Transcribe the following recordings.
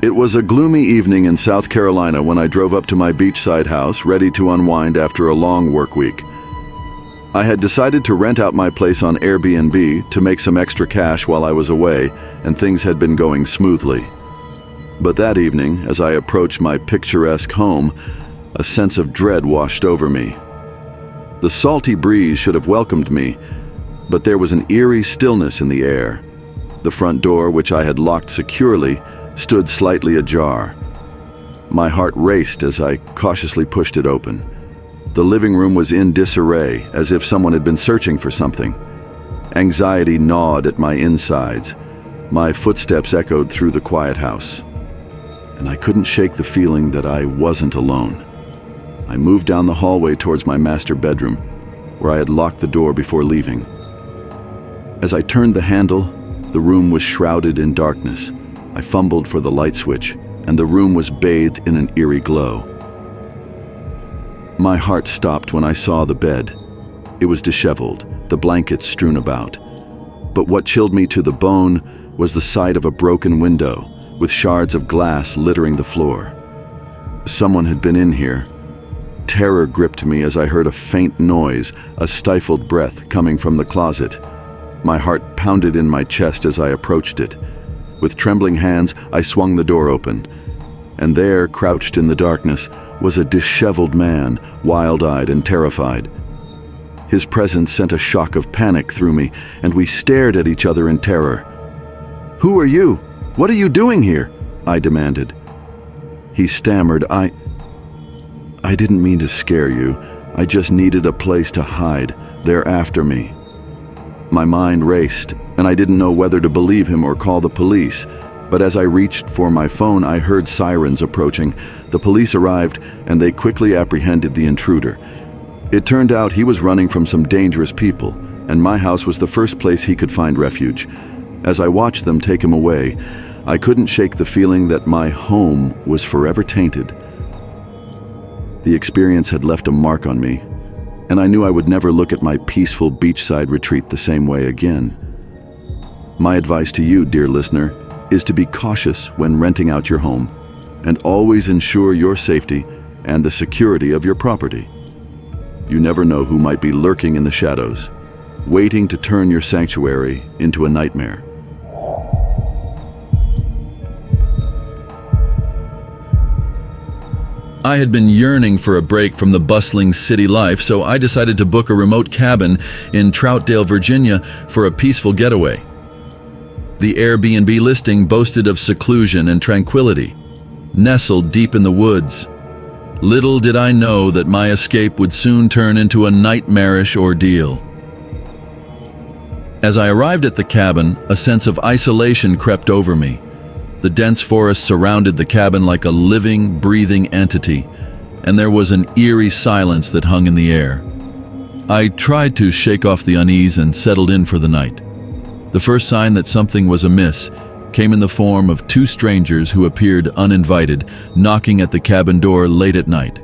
It was a gloomy evening in South Carolina when I drove up to my beachside house, ready to unwind after a long work week. I had decided to rent out my place on Airbnb to make some extra cash while I was away, and things had been going smoothly. But that evening, as I approached my picturesque home, a sense of dread washed over me. The salty breeze should have welcomed me, but there was an eerie stillness in the air. The front door, which I had locked securely, stood slightly ajar. My heart raced as I cautiously pushed it open. The living room was in disarray, as if someone had been searching for something. Anxiety gnawed at my insides. My footsteps echoed through the quiet house, and I couldn't shake the feeling that I wasn't alone. I moved down the hallway towards my master bedroom, where I had locked the door before leaving. As I turned the handle, the room was shrouded in darkness. I fumbled for the light switch, and the room was bathed in an eerie glow. My heart stopped when I saw the bed. It was disheveled, the blankets strewn about. But what chilled me to the bone was the sight of a broken window, with shards of glass littering the floor. Someone had been in here. Terror gripped me as I heard a faint noise, a stifled breath coming from the closet. My heart pounded in my chest as I approached it. With trembling hands, I swung the door open, and there, crouched in the darkness, was a disheveled man, wild-eyed and terrified. His presence sent a shock of panic through me, and we stared at each other in terror. "Who are you? What are you doing here?" I demanded. He stammered, I didn't mean to scare you. I just needed a place to hide. They're after me." My mind raced, and I didn't know whether to believe him or call the police. But as I reached for my phone, I heard sirens approaching. The police arrived, and they quickly apprehended the intruder. It turned out he was running from some dangerous people, and my house was the first place he could find refuge. As I watched them take him away, I couldn't shake the feeling that my home was forever tainted. The experience had left a mark on me, and I knew I would never look at my peaceful beachside retreat the same way again. My advice to you, dear listener, is to be cautious when renting out your home, and always ensure your safety and the security of your property. You never know who might be lurking in the shadows, waiting to turn your sanctuary into a nightmare. I had been yearning for a break from the bustling city life, so I decided to book a remote cabin in Troutdale, Virginia for a peaceful getaway. The Airbnb listing boasted of seclusion and tranquility, nestled deep in the woods. Little did I know that my escape would soon turn into a nightmarish ordeal. As I arrived at the cabin, a sense of isolation crept over me. The dense forest surrounded the cabin like a living, breathing entity, and there was an eerie silence that hung in the air. I tried to shake off the unease and settled in for the night. The first sign that something was amiss came in the form of two strangers who appeared uninvited, knocking at the cabin door late at night.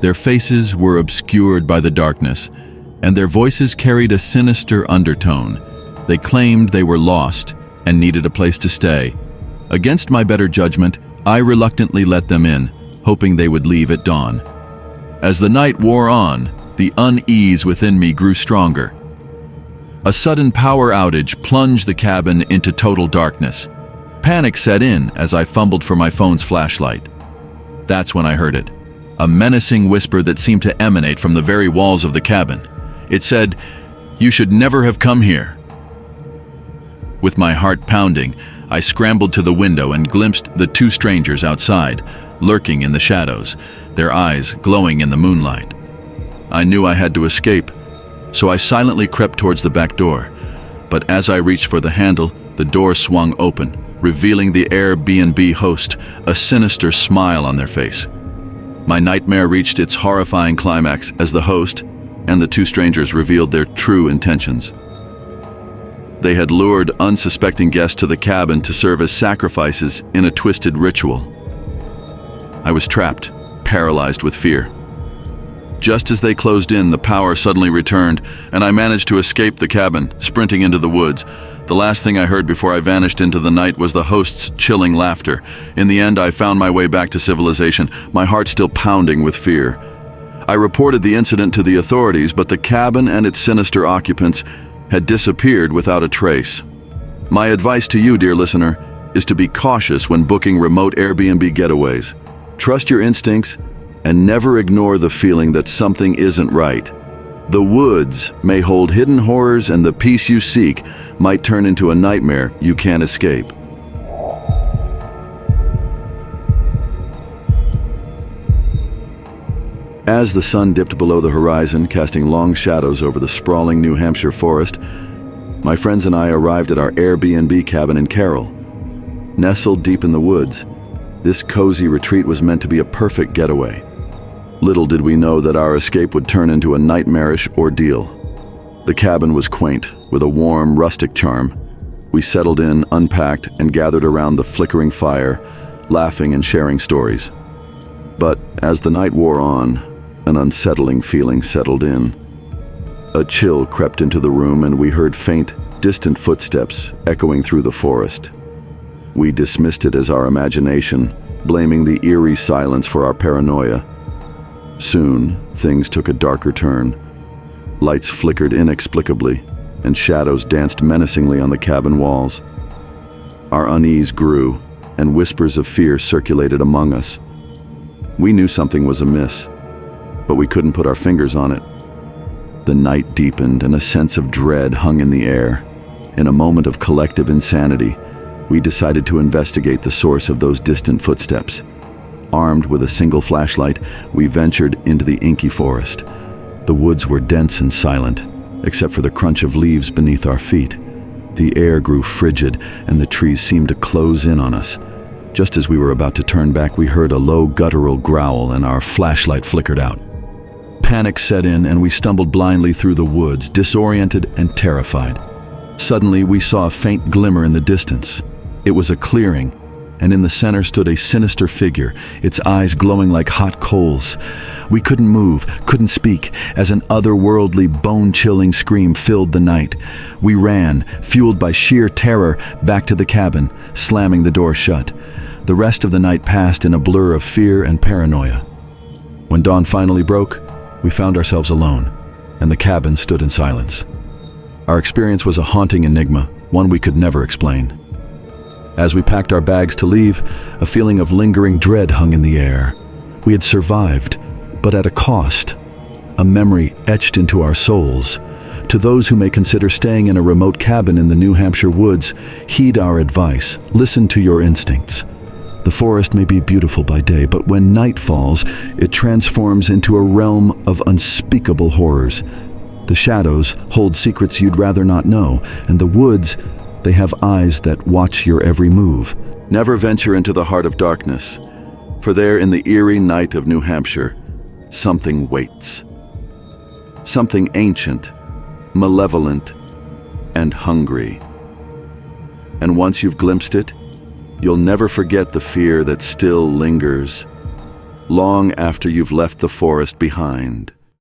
Their faces were obscured by the darkness, and their voices carried a sinister undertone. They claimed they were lost and needed a place to stay. Against my better judgment, I reluctantly let them in, hoping they would leave at dawn. As the night wore on, the unease within me grew stronger. A sudden power outage plunged the cabin into total darkness. Panic set in as I fumbled for my phone's flashlight. That's when I heard it, a menacing whisper that seemed to emanate from the very walls of the cabin. It said, "You should never have come here." With my heart pounding, I scrambled to the window and glimpsed the two strangers outside, lurking in the shadows, their eyes glowing in the moonlight. I knew I had to escape, so I silently crept towards the back door. But as I reached for the handle, the door swung open, revealing the Airbnb host, a sinister smile on their face. My nightmare reached its horrifying climax as the host and the two strangers revealed their true intentions. They had lured unsuspecting guests to the cabin to serve as sacrifices in a twisted ritual. I was trapped, paralyzed with fear. Just as they closed in, the power suddenly returned, and I managed to escape the cabin, sprinting into the woods. The last thing I heard before I vanished into the night was the host's chilling laughter. In the end, I found my way back to civilization, my heart still pounding with fear. I reported the incident to the authorities, but the cabin and its sinister occupants had disappeared without a trace. My advice to you, dear listener, is to be cautious when booking remote Airbnb getaways. Trust your instincts and never ignore the feeling that something isn't right. The woods may hold hidden horrors, and the peace you seek might turn into a nightmare you can't escape. As the sun dipped below the horizon, casting long shadows over the sprawling New Hampshire forest, my friends and I arrived at our Airbnb cabin in Carroll. Nestled deep in the woods, this cozy retreat was meant to be a perfect getaway. Little did we know that our escape would turn into a nightmarish ordeal. The cabin was quaint, with a warm, rustic charm. We settled in, unpacked, and gathered around the flickering fire, laughing and sharing stories. But as the night wore on, an unsettling feeling settled in. A chill crept into the room, and we heard faint, distant footsteps echoing through the forest. We dismissed it as our imagination, blaming the eerie silence for our paranoia. Soon, things took a darker turn. Lights flickered inexplicably, and shadows danced menacingly on the cabin walls. Our unease grew, and whispers of fear circulated among us. We knew something was amiss, but we couldn't put our fingers on it. The night deepened, and a sense of dread hung in the air. In a moment of collective insanity, we decided to investigate the source of those distant footsteps. Armed with a single flashlight, we ventured into the inky forest. The woods were dense and silent, except for the crunch of leaves beneath our feet. The air grew frigid, and the trees seemed to close in on us. Just as we were about to turn back, we heard a low guttural growl, and our flashlight flickered out. Panic set in, and we stumbled blindly through the woods, disoriented and terrified. Suddenly, we saw a faint glimmer in the distance. It was a clearing, and in the center stood a sinister figure, its eyes glowing like hot coals. We couldn't move, couldn't speak, as an otherworldly, bone-chilling scream filled the night. We ran, fueled by sheer terror, back to the cabin, slamming the door shut. The rest of the night passed in a blur of fear and paranoia. When dawn finally broke, we found ourselves alone, and the cabin stood in silence. Our experience was a haunting enigma, one we could never explain. As we packed our bags to leave, a feeling of lingering dread hung in the air. We had survived, but at a cost. A memory etched into our souls. To those who may consider staying in a remote cabin in the New Hampshire woods, heed our advice. Listen to your instincts. The forest may be beautiful by day, but when night falls, it transforms into a realm of unspeakable horrors. The shadows hold secrets you'd rather not know, and the woods, they have eyes that watch your every move. Never venture into the heart of darkness, for there in the eerie night of New Hampshire, something waits. Something ancient, malevolent, and hungry. And once you've glimpsed it, you'll never forget the fear that still lingers, long after you've left the forest behind.